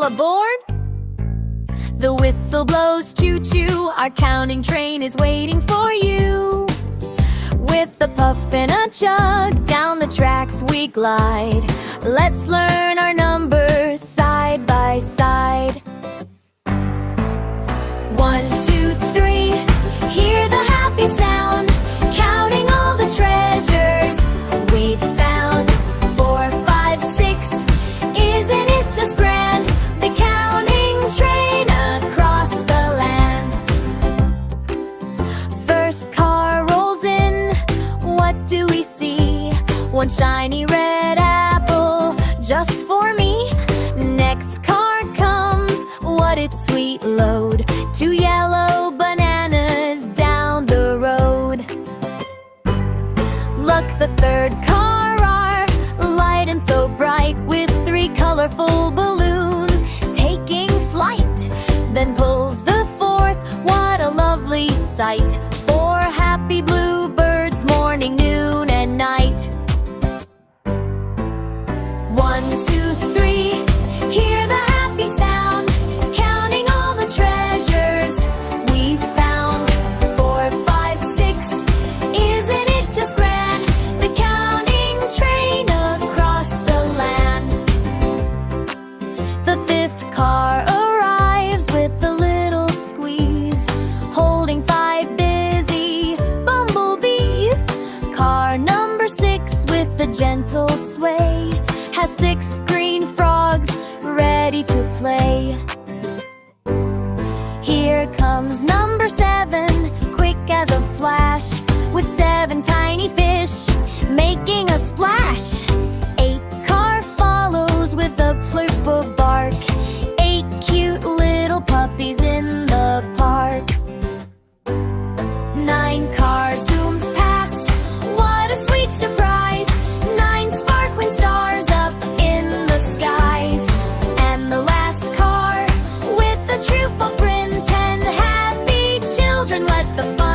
all aboard? The whistle blows choo-choo, our counting train is waiting for you. With a puff and a chug, down the tracks we glide. Let's learn our numbers side by side. 1, 2, 3, hear the happy sound, counting all the treasures we've found. 4, 5, 6, isn't it just grand? The counting train across the land. First car rolls in, what do we see? One shiny red apple, just for me. Next car comes, what its sweet load. 2 yellow bananas down the road. Look, the third car are light and so bright, with 3 colorful balloons taking flight. Then pulls the fourth, what a lovely sight. 4 happy bluebirds, morning, noon, and night. 1, 2, 3, hear the happy sound, counting all the treasures we found. 4, 5, 6, isn't it just grand? The counting train across the land. The 5th car arrives with a little squeeze, holding 5 busy bumblebees. Car number 6 with a gentle sway has 6 green frogs ready to play. Here comes number 7, quick as a flash, with 7 tiny fish making a splash. 8 car follows with a playful bark, 8 cute little puppies in the park. 9 car zooms past, what a sweet surprise. 9 sparkling stars up in the skies. And the last car with a troop of grin, 10 happy children, let the fun